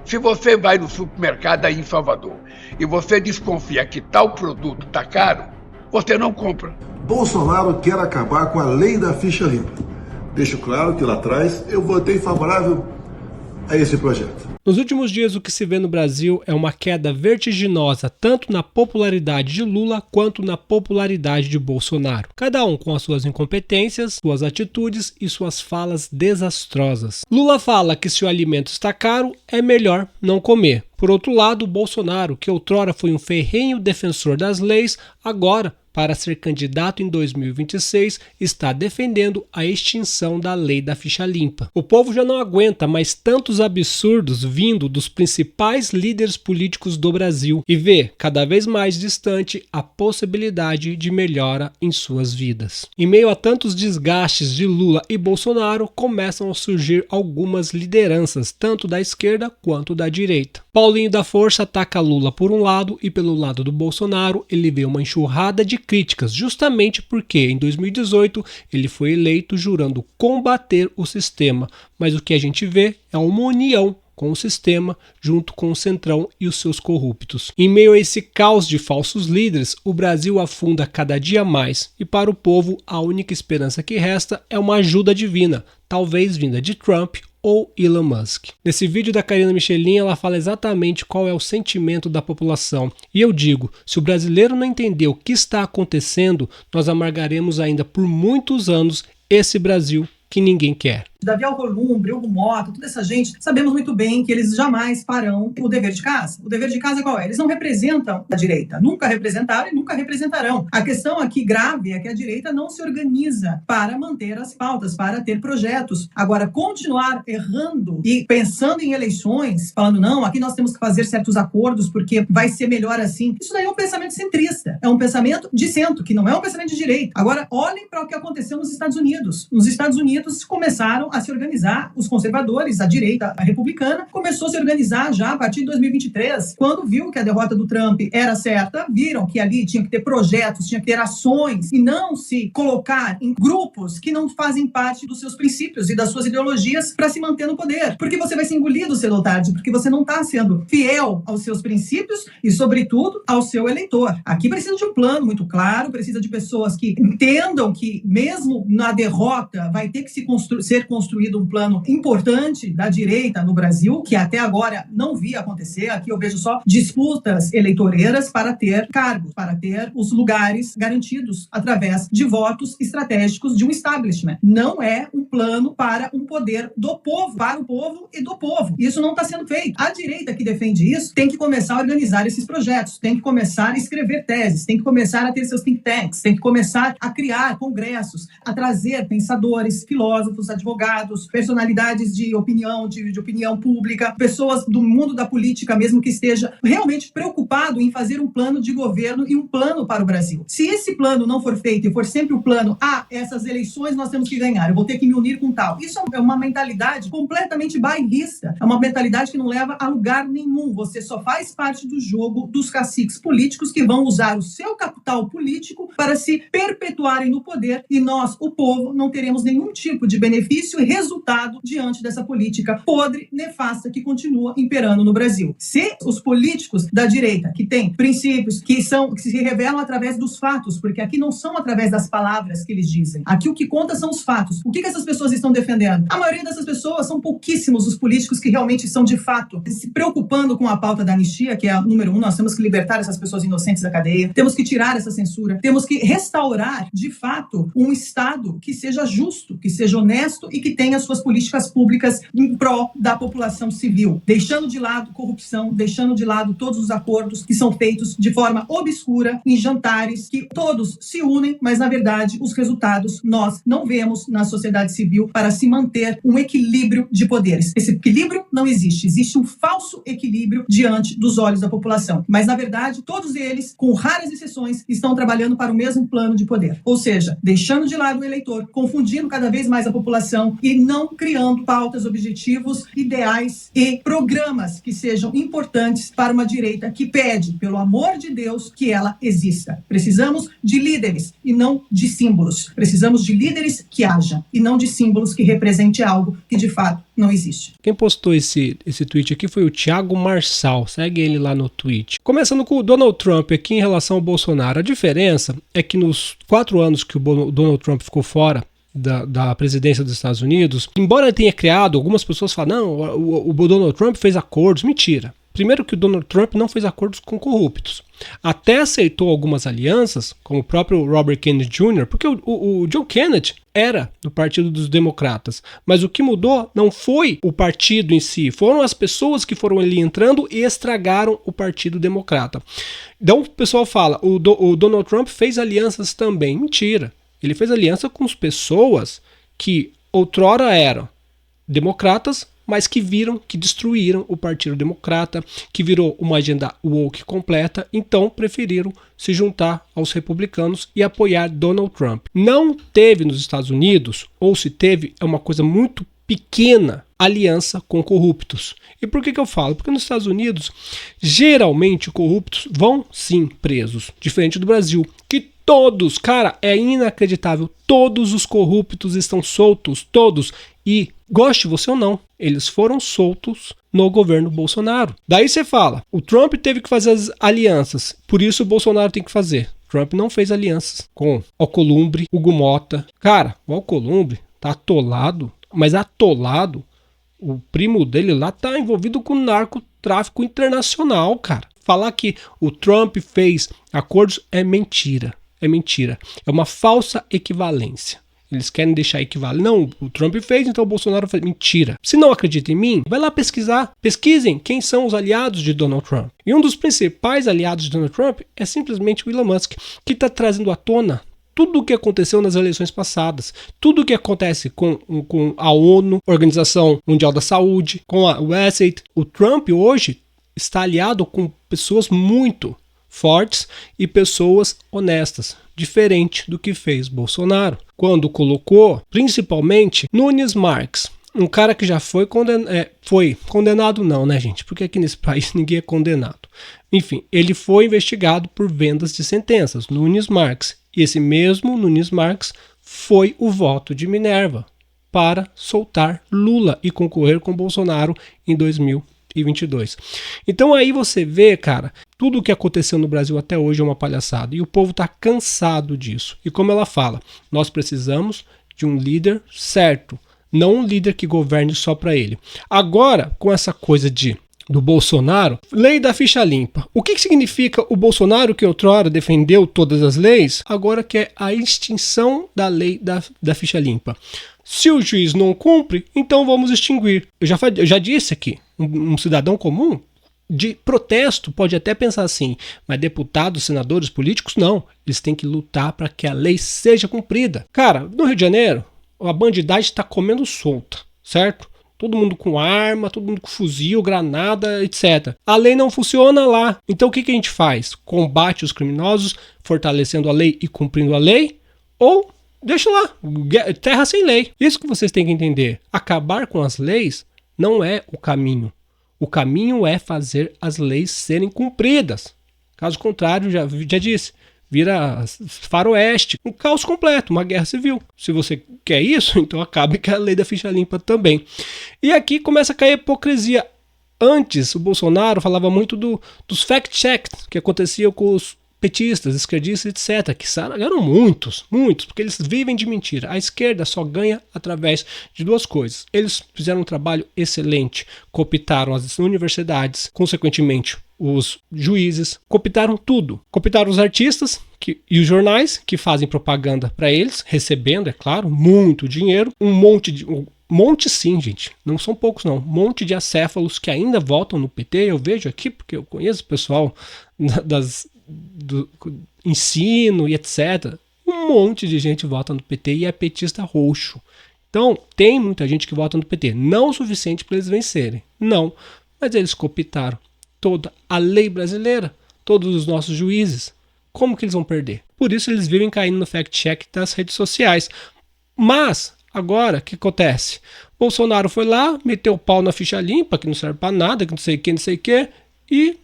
Se você vai no supermercado aí em Salvador e você desconfia que tal produto está caro, você não compra. Bolsonaro quer acabar com a lei da ficha limpa. Deixo claro que lá atrás eu votei favorável a esse projeto. Nos últimos dias, o que se vê no Brasil é uma queda vertiginosa tanto na popularidade de Lula quanto na popularidade de Bolsonaro. Cada um com as suas incompetências, suas atitudes e suas falas desastrosas. Lula fala que se o alimento está caro, é melhor não comer. Por outro lado, Bolsonaro, que outrora foi um ferrenho defensor das leis, agora, para ser candidato em 2026, está defendendo a extinção da lei da ficha limpa. O povo já não aguenta mais tantos absurdos vindo dos principais líderes políticos do Brasil e vê cada vez mais distante a possibilidade de melhora em suas vidas. Em meio a tantos desgastes de Lula e Bolsonaro, começam a surgir algumas lideranças, tanto da esquerda quanto da direita. Paulinho da Força ataca Lula por um lado e pelo lado do Bolsonaro ele vê uma enxurrada de críticas, justamente porque em 2018 ele foi eleito jurando combater o sistema, mas o que a gente vê é uma união com o sistema, junto com o Centrão e os seus corruptos. Em meio a esse caos de falsos líderes, o Brasil afunda cada dia mais, e para o povo a única esperança que resta é uma ajuda divina, talvez vinda de Trump ou Elon Musk. Nesse vídeo da Karina Michelin, ela fala exatamente qual é o sentimento da população. E eu digo, se o brasileiro não entender o que está acontecendo, nós amargaremos ainda por muitos anos esse Brasil que ninguém quer. Davi Alcolumbre, Hugo Mota, toda essa gente, sabemos muito bem que eles jamais farão o dever de casa. O dever de casa qual é? Eles não representam a direita, nunca representaram e nunca representarão. A questão aqui grave é que a direita não se organiza para manter as pautas, para ter projetos. Agora, continuar errando e pensando em eleições, falando, não, aqui nós temos que fazer certos acordos porque vai ser melhor assim. Isso daí é um pensamento centrista, é um pensamento de centro, que não é um pensamento de direita. Agora, olhem para o que aconteceu nos Estados Unidos. Nos Estados Unidos começaram a se organizar, os conservadores, a direita a republicana, começou a se organizar já a partir de 2023, quando viu que a derrota do Trump era certa, viram que ali tinha que ter projetos, tinha que ter ações e não se colocar em grupos que não fazem parte dos seus princípios e das suas ideologias para se manter no poder. Porque você vai ser engolido cedo ou tarde, porque você não está sendo fiel aos seus princípios e, sobretudo, ao seu eleitor. Aqui precisa de um plano muito claro, precisa de pessoas que entendam que, mesmo na derrota, vai ter que ser construído um plano importante da direita no Brasil, que até agora não vi acontecer. Aqui eu vejo só disputas eleitoreiras para ter cargos, para ter os lugares garantidos através de votos estratégicos de um establishment. Não é um plano para um poder do povo, para o povo e do povo. Isso não está sendo feito. A direita que defende isso tem que começar a organizar esses projetos, tem que começar a escrever teses, tem que começar a ter seus think tanks, tem que começar a criar congressos, a trazer pensadores, filósofos, advogados, personalidades de opinião, de opinião pública, pessoas do mundo da política mesmo que esteja realmente preocupado em fazer um plano de governo e um plano para o Brasil. Se esse plano não for feito e for sempre o plano, essas eleições nós temos que ganhar, eu vou ter que me unir com tal. Isso é uma mentalidade completamente bairrista, é uma mentalidade que não leva a lugar nenhum. Você só faz parte do jogo dos caciques políticos que vão usar o seu capital político para se perpetuarem no poder e nós, o povo, não teremos nenhum tipo de benefício e resultado diante dessa política podre, nefasta que continua imperando no Brasil. Se os políticos da direita, que têm princípios que se revelam através dos fatos, porque aqui não são através das palavras que eles dizem, aqui o que conta são os fatos. O que essas pessoas estão defendendo? A maioria dessas pessoas são pouquíssimos os políticos que realmente estão de fato se preocupando com a pauta da anistia, que é a número 1, nós temos que libertar essas pessoas inocentes da cadeia, temos que tirar essa censura, temos que restaurar de fato um Estado que seja justo, que seja honesto e que tenha suas políticas públicas em prol da população civil, deixando de lado corrupção, deixando de lado todos os acordos que são feitos de forma obscura, em jantares, que todos se unem, mas na verdade os resultados nós não vemos na sociedade civil para se manter um equilíbrio de poderes. Esse equilíbrio não existe, existe um falso equilíbrio diante dos olhos da população, mas na verdade todos eles, com raras exceções, estão trabalhando para o mesmo plano de poder, ou seja, deixando de lado o eleitor, confundindo cada vez mais a população governo e não criando pautas, objetivos, ideais e programas que sejam importantes para uma direita que pede, pelo amor de Deus, que ela exista. Precisamos de líderes e não de símbolos. Precisamos de líderes que hajam e não de símbolos que representem algo que de fato não existe. Quem postou esse tweet aqui foi o Thiago Marçal, segue ele lá no Twitch. Começando com o Donald Trump aqui em relação ao Bolsonaro. A diferença é que nos 4 anos que o Donald Trump ficou fora da presidência dos Estados Unidos, embora ele tenha criado, algumas pessoas falam, não, o Donald Trump fez acordos. Mentira. Primeiro que o Donald Trump não fez acordos com corruptos. Até aceitou algumas alianças, como o próprio Robert Kennedy Jr., porque o John Kennedy era do Partido dos Democratas. Mas o que mudou não foi o partido em si, foram as pessoas que foram ali entrando e estragaram o Partido Democrata. Então o pessoal fala, o Donald Trump fez alianças também. Mentira. Ele fez aliança com as pessoas que outrora eram democratas, mas que destruíram o Partido Democrata, que virou uma agenda woke completa, então preferiram se juntar aos republicanos e apoiar Donald Trump. Não teve nos Estados Unidos, ou se teve, é uma coisa muito pequena, aliança com corruptos. E por que eu falo? Porque nos Estados Unidos, geralmente corruptos vão sim presos, diferente do Brasil, que todos, cara, é inacreditável, todos os corruptos estão soltos, todos, e goste você ou não, eles foram soltos no governo Bolsonaro. Daí você fala, o Trump teve que fazer as alianças, por isso o Bolsonaro tem que fazer. Trump não fez alianças com Alcolumbre, Hugo Mota. Cara, o Alcolumbre tá atolado, mas atolado, o primo dele lá tá envolvido com narcotráfico internacional, cara. Falar que o Trump fez acordos é mentira. É mentira. É uma falsa equivalência. Eles querem deixar equivalente. Não, o Trump fez, então o Bolsonaro fez. Mentira. Se não acredita em mim, vai lá pesquisar. Pesquisem quem são os aliados de Donald Trump. E um dos principais aliados de Donald Trump é simplesmente o Elon Musk, que está trazendo à tona tudo o que aconteceu nas eleições passadas, tudo o que acontece com a ONU, Organização Mundial da Saúde, com a USAID. O Trump hoje está aliado com pessoas muito fortes e pessoas honestas, diferente do que fez Bolsonaro, quando colocou principalmente Nunes Marques, um cara que já foi condenado não, né, gente? Porque aqui nesse país ninguém é condenado. Enfim, ele foi investigado por vendas de sentenças, Nunes Marques. E esse mesmo Nunes Marques foi o voto de Minerva para soltar Lula e concorrer com Bolsonaro em 2022. Então aí você vê, cara, tudo o que aconteceu no Brasil até hoje é uma palhaçada. E o povo está cansado disso. E como ela fala, nós precisamos de um líder certo, não um líder que governe só para ele. Agora, com essa coisa do Bolsonaro, lei da ficha limpa. O que significa o Bolsonaro que outrora defendeu todas as leis, agora quer a extinção da lei da ficha limpa. Se o juiz não cumpre, então vamos extinguir. Eu já disse aqui, um cidadão comum de protesto pode até pensar assim, mas deputados, senadores, políticos, não. Eles têm que lutar para que a lei seja cumprida. Cara, no Rio de Janeiro, a bandidagem está comendo solta, certo? Todo mundo com arma, todo mundo com fuzil, granada, etc. A lei não funciona lá. Então o que a gente faz? Combate os criminosos, fortalecendo a lei e cumprindo a lei? Ou deixa lá, terra sem lei. Isso que vocês têm que entender. Acabar com as leis não é o caminho. O caminho é fazer as leis serem cumpridas. Caso contrário, já disse, vira faroeste, um caos completo, uma guerra civil. Se você quer isso, então acabe com a lei da ficha limpa também. E aqui começa a cair a hipocrisia. Antes, o Bolsonaro falava muito dos fact-checks que aconteciam com os petistas, esquerdistas, etc., que eram muitos, porque eles vivem de mentira. A esquerda só ganha através de duas coisas. Eles fizeram um trabalho excelente, cooptaram as universidades, consequentemente os juízes, cooptaram tudo. Cooptaram os artistas e os jornais que fazem propaganda para eles, recebendo, é claro, muito dinheiro, um monte sim, gente, não são poucos não, um monte de acéfalos que ainda votam no PT, eu vejo aqui porque eu conheço o pessoal do ensino e etc. Um monte de gente vota no PT e é petista roxo. Então, tem muita gente que vota no PT. Não o suficiente para eles vencerem. Não. Mas eles cooptaram toda a lei brasileira, todos os nossos juízes. Como que eles vão perder? Por isso eles vivem caindo no fact-check das redes sociais. Mas Agora, o que acontece? Bolsonaro foi lá, meteu o pau na ficha limpa, que não serve para nada, que não sei o que, e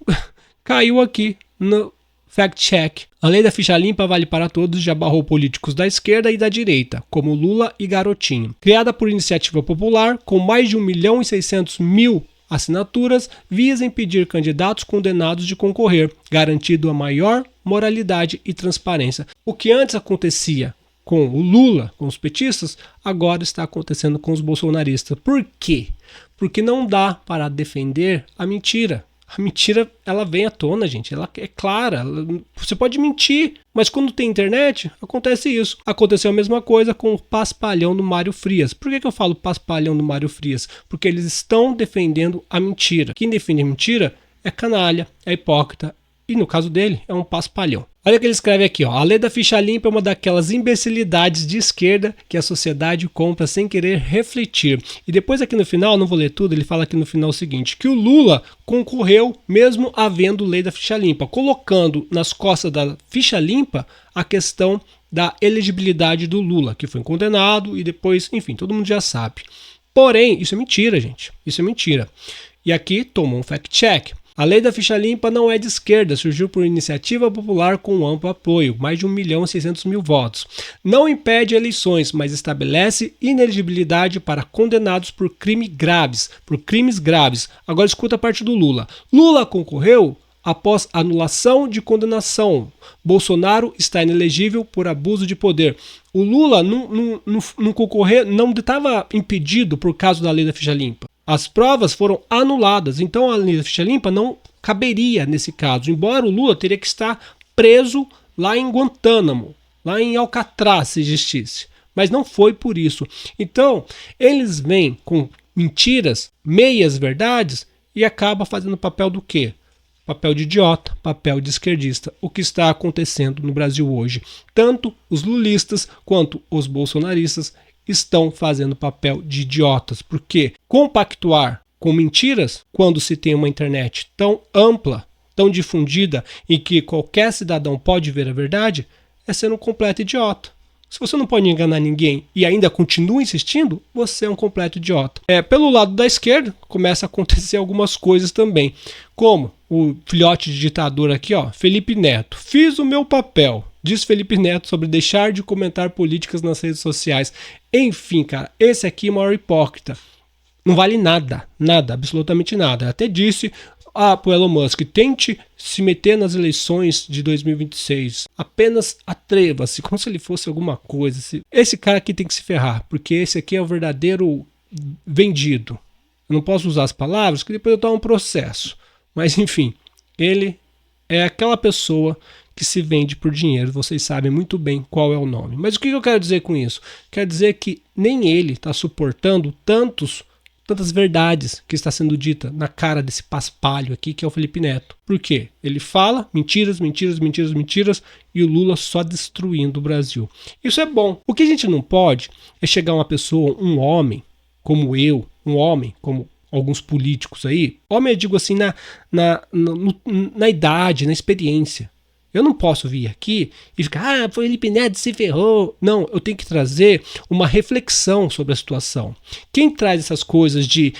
caiu aqui no fact-check. A lei da ficha limpa vale para todos e já barrou políticos da esquerda e da direita, como Lula e Garotinho. Criada por iniciativa popular, com mais de 1.600.000 assinaturas, visa impedir candidatos condenados de concorrer, garantindo a maior moralidade e transparência. O que antes acontecia com o Lula, com os petistas, agora está acontecendo com os bolsonaristas. Por quê? Porque não dá para defender a mentira. A mentira, ela vem à tona, gente. Ela é clara. Você pode mentir, mas quando tem internet, acontece isso. Aconteceu a mesma coisa com o paspalhão do Mário Frias. Por que eu falo paspalhão do Mário Frias? Porque eles estão defendendo a mentira. Quem defende a mentira é canalha, é hipócrita. E no caso dele, é um paspalhão. Olha o que ele escreve aqui, ó. A lei da ficha limpa é uma daquelas imbecilidades de esquerda que a sociedade compra sem querer refletir. E depois aqui no final, não vou ler tudo, ele fala aqui no final o seguinte, que o Lula concorreu mesmo havendo lei da ficha limpa, colocando nas costas da ficha limpa a questão da elegibilidade do Lula, que foi condenado e depois, enfim, todo mundo já sabe. Porém, isso é mentira, gente. Isso é mentira. E aqui tomou um fact-check. A lei da ficha limpa não é de esquerda, surgiu por iniciativa popular com amplo apoio, mais de 1.600.000 votos. Não impede eleições, mas estabelece inelegibilidade para condenados por crimes graves. Agora escuta a parte do Lula. Lula concorreu após anulação de condenação. Bolsonaro está inelegível por abuso de poder. O Lula não concorreu, não estava impedido por causa da lei da ficha limpa. As provas foram anuladas, então a lei da ficha limpa não caberia nesse caso, embora o Lula teria que estar preso lá em Guantánamo, lá em Alcatraz, se existisse. Mas não foi por isso. Então, eles vêm com mentiras, meias verdades, e acabam fazendo papel do quê? Papel de idiota, papel de esquerdista, o que está acontecendo no Brasil hoje. Tanto os lulistas quanto os bolsonaristas estão fazendo papel de idiotas, porque compactuar com mentiras, quando se tem uma internet tão ampla, tão difundida, em que qualquer cidadão pode ver a verdade, é ser um completo idiota. Se você não pode enganar ninguém e ainda continua insistindo, você é um completo idiota. Pelo lado da esquerda, começa a acontecer algumas coisas também, como o filhote de ditador aqui, ó, Felipe Neto. Fiz o meu papel, diz Felipe Neto, sobre deixar de comentar políticas nas redes sociais. Enfim, cara, esse aqui é o maior hipócrita. Não vale nada, absolutamente nada. Até disse pro Elon Musk, tente se meter nas eleições de 2026. Apenas atreva-se, como se ele fosse alguma coisa. Esse cara aqui tem que se ferrar, porque esse aqui é o verdadeiro vendido. Eu não posso usar as palavras, que depois eu tomo um processo. Mas enfim, ele é aquela pessoa que se vende por dinheiro. Vocês sabem muito bem qual é o nome. Mas o que eu quero dizer com isso? Quero dizer que nem ele está suportando tantas verdades que está sendo dita na cara desse paspalho aqui, que é o Felipe Neto. Por quê? Ele fala mentiras, e o Lula só destruindo o Brasil. Isso é bom. O que a gente não pode é chegar uma pessoa, um homem como eu, um homem como alguns políticos aí. Homem, eu digo assim, na idade, na experiência. Eu não posso vir aqui e ficar, Felipe Neto se ferrou. Não, eu tenho que trazer uma reflexão sobre a situação. Quem traz essas coisas de,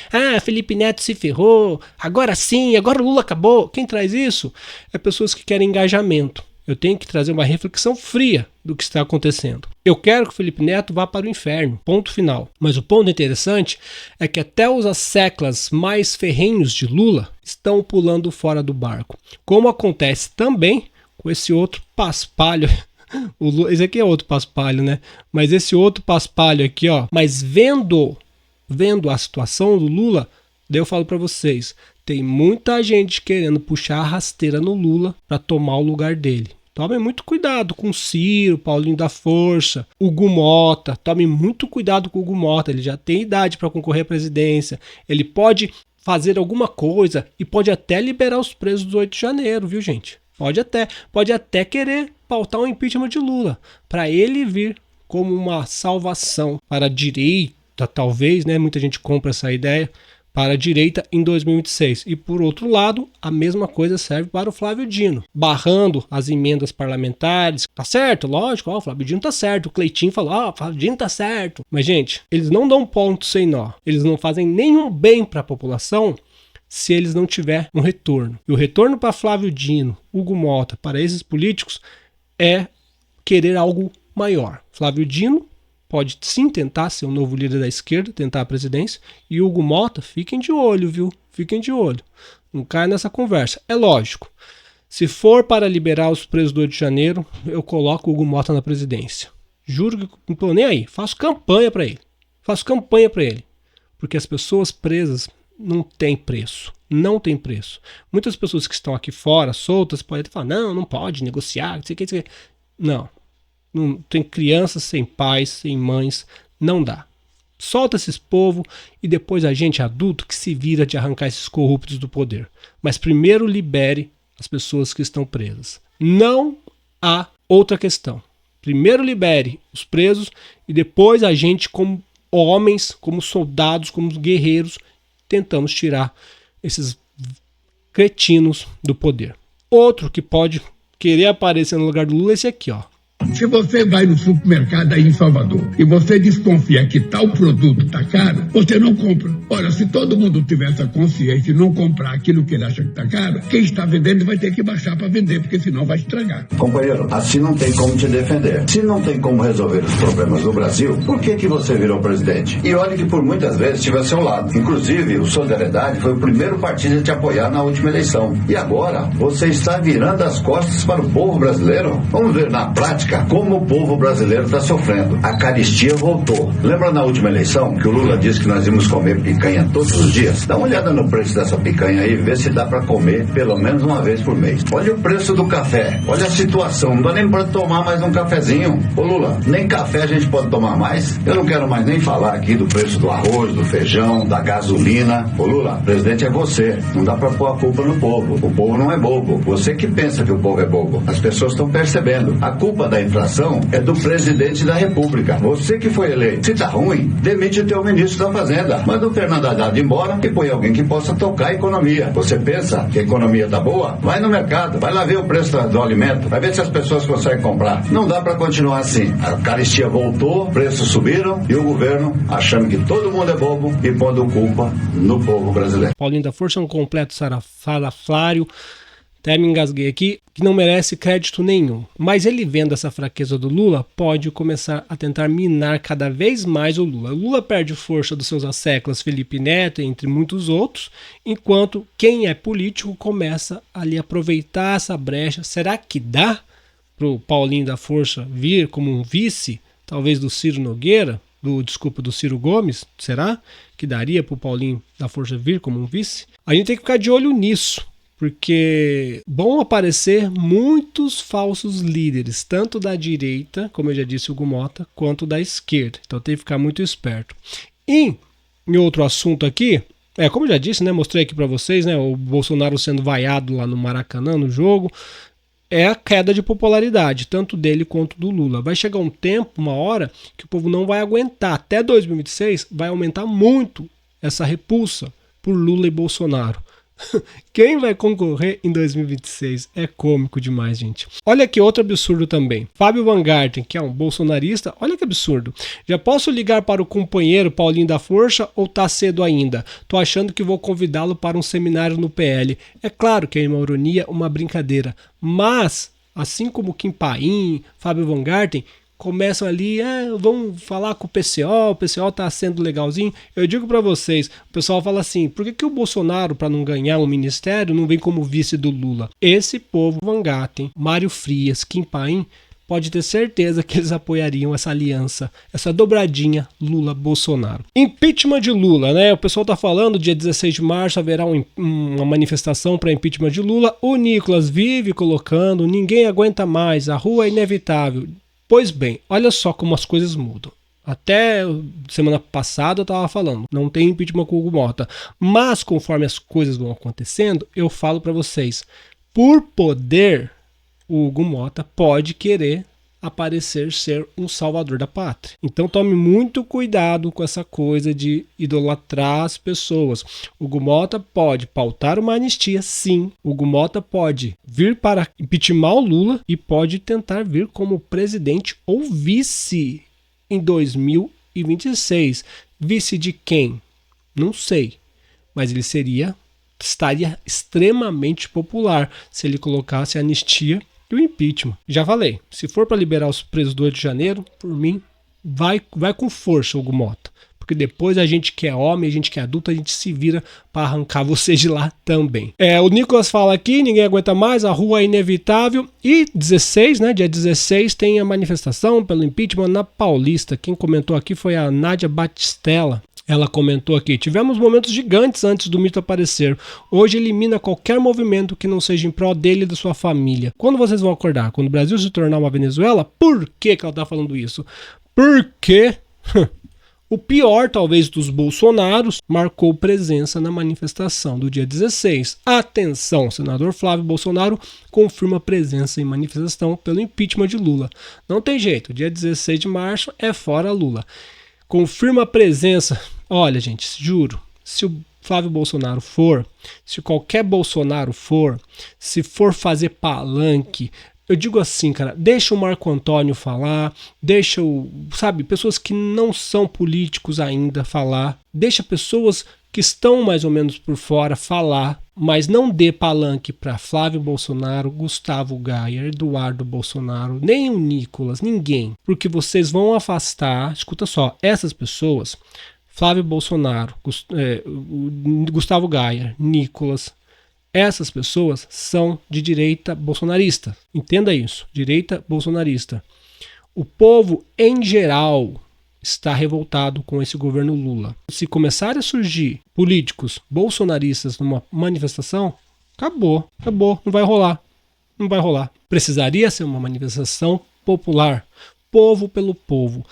Felipe Neto se ferrou, agora sim, agora o Lula acabou. Quem traz isso? É pessoas que querem engajamento. Eu tenho que trazer uma reflexão fria do que está acontecendo. Eu quero que o Felipe Neto vá para o inferno, ponto final. Mas o ponto interessante é que até os asseclas mais ferrenhos de Lula estão pulando fora do barco. Como acontece também com esse outro paspalho. Esse aqui é outro paspalho, né? Mas esse outro paspalho aqui, ó. Mas vendo a situação do Lula, daí eu falo para vocês, tem muita gente querendo puxar a rasteira no Lula para tomar o lugar dele. Tomem muito cuidado com o Ciro, Paulinho da Força, Hugo Mota. Tomem muito cuidado com o Hugo Mota. Ele já tem idade para concorrer à presidência. Ele pode fazer alguma coisa e pode até liberar os presos do 8 de janeiro, viu, gente? Pode até querer pautar um impeachment de Lula, para ele vir como uma salvação para a direita, talvez, né? Muita gente compra essa ideia, para a direita em 2026. E por outro lado, a mesma coisa serve para o Flávio Dino, barrando as emendas parlamentares. Tá certo, lógico, o Flávio Dino tá certo. O Cleitinho falou, o Flávio Dino tá certo. Mas, gente, eles não dão ponto sem nó. Eles não fazem nenhum bem para a população se eles não tiverem um retorno. E o retorno para Flávio Dino, Hugo Mota, para esses políticos, é querer algo maior. Flávio Dino pode sim tentar ser o novo líder da esquerda, tentar a presidência, e Hugo Mota, fiquem de olho, viu? Fiquem de olho. Não caia nessa conversa. É lógico, se for para liberar os presos do 8 de janeiro, eu coloco o Hugo Mota na presidência. Juro que não estou nem aí. Faço campanha para ele. Porque as pessoas presas não tem preço. Não tem preço. Muitas pessoas que estão aqui fora, soltas, podem falar, não pode negociar, não sei o que. Não. Não tem crianças sem pais, sem mães, não dá. Solta esses povo e depois a gente adulto que se vira de arrancar esses corruptos do poder. Mas primeiro libere as pessoas que estão presas. Não há outra questão. Primeiro libere os presos e depois a gente, como homens, como soldados, como guerreiros, tentamos tirar esses cretinos do poder. Outro que pode querer aparecer no lugar do Lula é esse aqui, ó. Se você vai no supermercado aí em Salvador e você desconfia que tal produto está caro, você não compra. Olha, se todo mundo tiver essa consciência e não comprar aquilo que ele acha que está caro, quem está vendendo vai ter que baixar para vender, porque senão vai estragar. Companheiro, assim não tem como te defender. Se não tem como resolver os problemas do Brasil, por que você virou presidente? E olha que por muitas vezes estive ao seu lado. Inclusive, o Solidariedade foi o primeiro partido a te apoiar na última eleição. E agora, você está virando as costas para o povo brasileiro? Vamos ver na prática como o povo brasileiro está sofrendo. A caristia voltou. Lembra na última eleição que o Lula disse que nós íamos comer picanha todos os dias? Dá uma olhada no preço dessa picanha aí e vê se dá para comer pelo menos uma vez por mês. Olha o preço do café. Olha a situação. Não dá nem para tomar mais um cafezinho. Ô Lula, nem café a gente pode tomar mais? Eu não quero mais nem falar aqui do preço do arroz, do feijão, da gasolina. Ô Lula, presidente é você. Não dá para pôr a culpa no povo. O povo não é bobo. Você que pensa que o povo é bobo. As pessoas estão percebendo. A culpa da inflação é do presidente da República. Você que foi eleito. Se tá ruim, demite o teu ministro da Fazenda. Manda o Fernando Haddad embora e põe alguém que possa tocar a economia. Você pensa que a economia tá boa? Vai no mercado, vai lá ver o preço do alimento, vai ver se as pessoas conseguem comprar. Não dá para continuar assim. A caristia voltou, preços subiram e o governo achando que todo mundo é bobo e pondo culpa no povo brasileiro. Paulinho da Força é um completo salafrário. Até me engasguei aqui, que não merece crédito nenhum. Mas ele vendo essa fraqueza do Lula, pode começar a tentar minar cada vez mais o Lula. O Lula perde força dos seus asseclas Felipe Neto, entre muitos outros, enquanto quem é político começa ali a aproveitar essa brecha. Será que dá para o Paulinho da Força vir como um vice, talvez do Ciro Nogueira? Do Ciro Gomes? Será que daria para o Paulinho da Força vir como um vice? A gente tem que ficar de olho nisso. Porque vão aparecer muitos falsos líderes, tanto da direita, como eu já disse, o Hugo Mota, quanto da esquerda. Então tem que ficar muito esperto. E em outro assunto aqui, como eu já disse, né, mostrei aqui para vocês, né, o Bolsonaro sendo vaiado lá no Maracanã, no jogo, é a queda de popularidade, tanto dele quanto do Lula. Vai chegar um tempo, uma hora, que o povo não vai aguentar. Até 2026 vai aumentar muito essa repulsa por Lula e Bolsonaro. Quem vai concorrer em 2026? É cômico demais, gente. Olha aqui outro absurdo também. Fábio Van Garten, que é um bolsonarista, olha que absurdo. Já posso ligar para o companheiro Paulinho da Força ou tá cedo ainda? Tô achando que vou convidá-lo para um seminário no PL. É claro que é uma ironia, uma brincadeira. Mas, assim como Kim Paim, Fábio Van Garten, começam ali, vamos falar com o PCO tá sendo legalzinho. Eu digo para vocês, o pessoal fala assim, por que o Bolsonaro, para não ganhar um ministério, não vem como vice do Lula? Esse povo, Van Garten, Mário Frias, Kim Paim, pode ter certeza que eles apoiariam essa aliança, essa dobradinha Lula-Bolsonaro. Impeachment de Lula, né? O pessoal tá falando, dia 16 de março haverá uma manifestação para impeachment de Lula. O Nicolas vive colocando, ninguém aguenta mais, a rua é inevitável. Pois bem, olha só como as coisas mudam. Até semana passada eu estava falando, não tem impeachment com o Hugo Mota. Mas conforme as coisas vão acontecendo, eu falo para vocês, por poder, o Hugo Mota pode querer aparecer ser um salvador da pátria. Então tome muito cuidado com essa coisa de idolatrar as pessoas. O Hugo Mota pode pautar uma anistia, sim. O Hugo Mota pode vir para impeachment o Lula e pode tentar vir como presidente ou vice em 2026. Vice de quem? Não sei. Mas ele estaria extremamente popular se ele colocasse a anistia e o impeachment. Já falei, se for para liberar os presos do 8 de janeiro, por mim, vai com força, Hugo Mota. Porque depois a gente que é homem, a gente que é adulto, a gente se vira para arrancar você de lá também. O Nicolas fala aqui, ninguém aguenta mais, a rua é inevitável. E 16, né, dia 16, tem a manifestação pelo impeachment na Paulista. Quem comentou aqui foi a Nádia Batistella. Ela comentou aqui, tivemos momentos gigantes antes do mito aparecer. Hoje elimina qualquer movimento que não seja em prol dele e da sua família. Quando vocês vão acordar? Quando o Brasil se tornar uma Venezuela? Por que ela está falando isso? Porque o pior, talvez, dos Bolsonaros marcou presença na manifestação do dia 16. Atenção, senador Flávio Bolsonaro confirma presença em manifestação pelo impeachment de Lula. Não tem jeito, dia 16 de março é fora Lula. Confirma a presença. Olha, gente, juro, se o Flávio Bolsonaro for, se qualquer Bolsonaro for, se for fazer palanque, eu digo assim, cara, deixa o Marco Antônio falar, deixa pessoas que não são políticos ainda falar, deixa pessoas que estão mais ou menos por fora falar, mas não dê palanque para Flávio Bolsonaro, Gustavo Gayer, Eduardo Bolsonaro, nem o Nicolas, ninguém. Porque vocês vão afastar, escuta só, essas pessoas, Flávio Bolsonaro, Gustavo Gayer, Nicolas, essas pessoas são de direita bolsonarista. Entenda isso, direita bolsonarista. O povo em geral está revoltado com esse governo Lula. Se começarem a surgir políticos bolsonaristas numa manifestação, acabou, não vai rolar. Precisaria ser uma manifestação popular, povo pelo povo.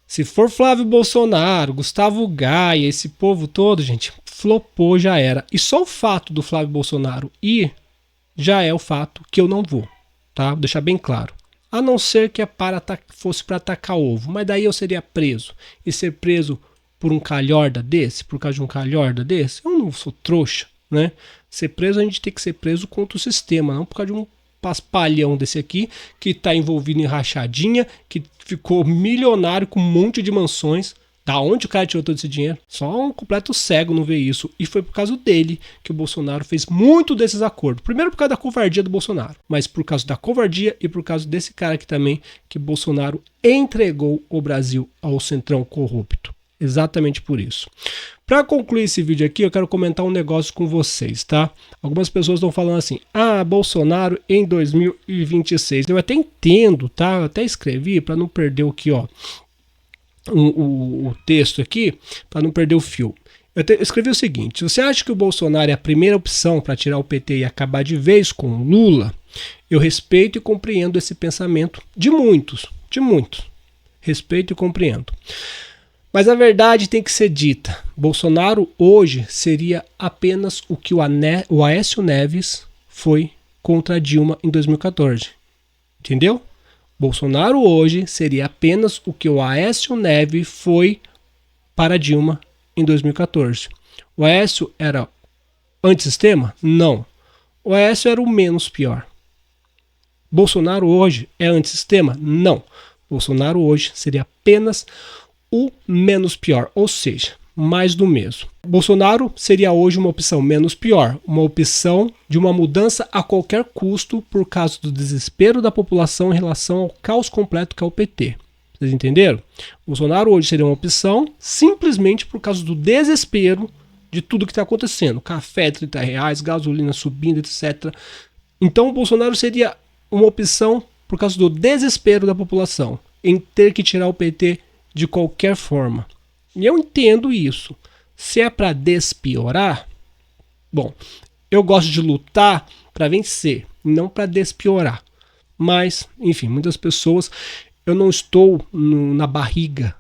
Se for Flávio Bolsonaro, Gustavo Gaia, esse povo todo, gente, flopou, já era. E só o fato do Flávio Bolsonaro ir, já é o fato que eu não vou, tá? Vou deixar bem claro. A não ser que fosse para atacar ovo. Mas daí eu seria preso. E ser preso por um calhorda desse, por causa de um calhorda desse, eu não sou trouxa, né? Ser preso, a gente tem que ser preso contra o sistema, não por causa de um paspalhão desse aqui, que está envolvido em rachadinha, que ficou milionário com um monte de mansões. Da onde o cara tirou todo esse dinheiro? Só um completo cego não vê isso. E foi por causa dele que o Bolsonaro fez muito desses acordos. Primeiro por causa da covardia do Bolsonaro, mas por causa da covardia e por causa desse cara aqui também, que Bolsonaro entregou o Brasil ao centrão corrupto. Exatamente por isso. Para concluir esse vídeo aqui, eu quero comentar um negócio com vocês, tá? Algumas pessoas estão falando assim, Bolsonaro em 2026. Eu até entendo, tá? Eu até escrevi para não perder o que, ó. O texto aqui, para não perder o fio. Eu escrevi o seguinte: se você acha que o Bolsonaro é a primeira opção para tirar o PT e acabar de vez com o Lula, eu respeito e compreendo esse pensamento de muitos. Respeito e compreendo. Mas a verdade tem que ser dita. Bolsonaro hoje seria apenas o que o Aécio Neves foi contra a Dilma em 2014. Entendeu? Bolsonaro hoje seria apenas o que o Aécio Neves foi para Dilma em 2014. O Aécio era antissistema? Não. O Aécio era o menos pior. Bolsonaro hoje é antissistema? Não. Bolsonaro hoje seria apenas o menos pior, ou seja, mais do mesmo. Bolsonaro seria hoje uma opção menos pior, uma opção de uma mudança a qualquer custo por causa do desespero da população em relação ao caos completo que é o PT. Vocês entenderam? Bolsonaro hoje seria uma opção simplesmente por causa do desespero de tudo que está acontecendo. Café, R$30, gasolina subindo, etc. Então o Bolsonaro seria uma opção por causa do desespero da população em ter que tirar o PT de qualquer forma. E eu entendo isso. Se é para despiorar, bom, eu gosto de lutar para vencer, não para despiorar. Mas, enfim, muitas pessoas, eu não estou na barriga.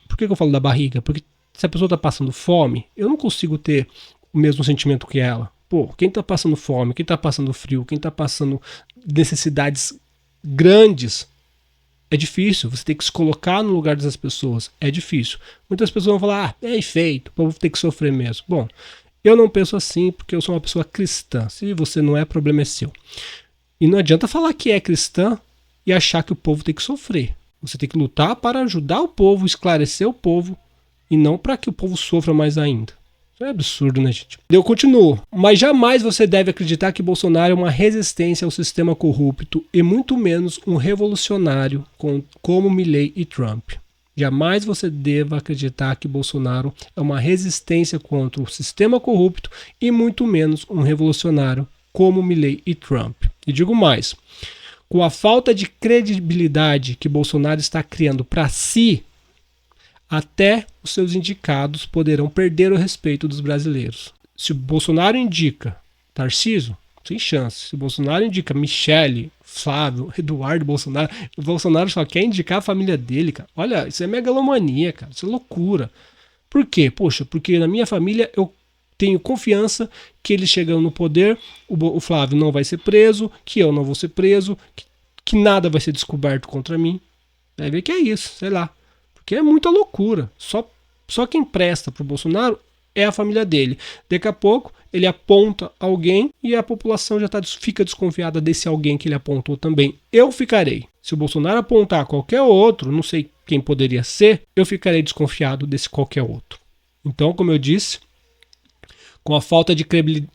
Por que eu falo da barriga? Porque se a pessoa está passando fome, eu não consigo ter o mesmo sentimento que ela. Pô, quem está passando fome, quem está passando frio, quem está passando necessidades grandes, É difícil, você tem que se colocar no lugar dessas pessoas, é difícil. Muitas pessoas vão falar, é feito, o povo tem que sofrer mesmo. Bom, eu não penso assim porque eu sou uma pessoa cristã. Se você não é, problema é seu. E não adianta falar que é cristã e achar que o povo tem que sofrer. Você tem que lutar para ajudar o povo, esclarecer o povo e não para que o povo sofra mais ainda. Isso é absurdo, né, gente? Eu continuo. Mas jamais você deve acreditar que Bolsonaro é uma resistência ao sistema corrupto e muito menos um revolucionário como Milei e Trump. Jamais você deva acreditar que Bolsonaro é uma resistência contra o sistema corrupto e muito menos um revolucionário como Milei e Trump. E digo mais, com a falta de credibilidade que Bolsonaro está criando para si, até os seus indicados poderão perder o respeito dos brasileiros. Se o Bolsonaro indica Tarcísio, sem chance. Se o Bolsonaro indica Michele, Flávio, Eduardo Bolsonaro, o Bolsonaro só quer indicar a família dele, cara. Olha, isso é megalomania, cara. Isso é loucura. Por quê? Poxa, porque na minha família eu tenho confiança que eles chegando no poder, o Flávio não vai ser preso, que eu não vou ser preso, que nada vai ser descoberto contra mim. Vai ver que é isso, sei lá. Porque é muita loucura. Só quem presta pro Bolsonaro é a família dele. Daqui a pouco ele aponta alguém e a população já fica desconfiada desse alguém que ele apontou também. Eu ficarei. Se o Bolsonaro apontar qualquer outro, não sei quem poderia ser, eu ficarei desconfiado desse qualquer outro. Então, como eu disse, com a falta de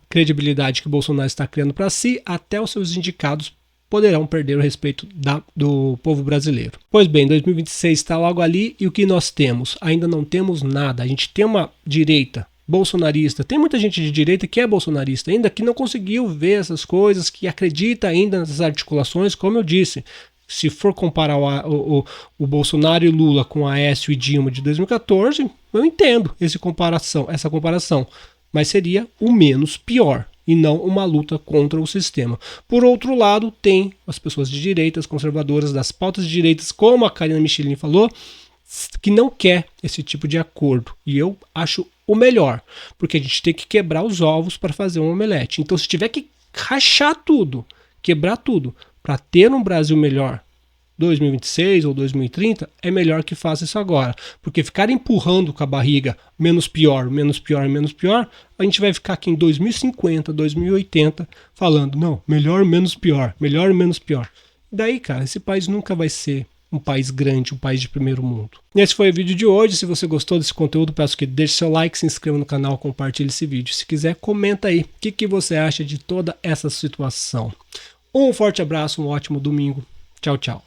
credibilidade que o Bolsonaro está criando para si, até os seus indicados poderão perder o respeito do povo brasileiro. Pois bem, 2026 está logo ali e o que nós temos? Ainda não temos nada. A gente tem uma direita bolsonarista, tem muita gente de direita que é bolsonarista ainda, que não conseguiu ver essas coisas, que acredita ainda nessas articulações, como eu disse. Se for comparar o Bolsonaro e Lula com Aécio e Dilma de 2014, eu entendo essa comparação, mas seria o menos pior e não uma luta contra o sistema. Por outro lado, tem as pessoas de direita, as conservadoras das pautas de direitas, como a Karina Michelin falou, que não quer esse tipo de acordo. E eu acho o melhor, porque a gente tem que quebrar os ovos para fazer um omelete. Então, se tiver que rachar tudo, quebrar tudo, para ter um Brasil melhor 2026 ou 2030, é melhor que faça isso agora. Porque ficar empurrando com a barriga menos pior, menos pior, menos pior, a gente vai ficar aqui em 2050, 2080, falando, não, melhor, menos pior, melhor, menos pior. Daí, cara, esse país nunca vai ser um país grande, um país de primeiro mundo. Esse foi o vídeo de hoje. Se você gostou desse conteúdo, peço que deixe seu like, se inscreva no canal, compartilhe esse vídeo. Se quiser, comenta aí o que você acha de toda essa situação. Um forte abraço, um ótimo domingo. Tchau, tchau.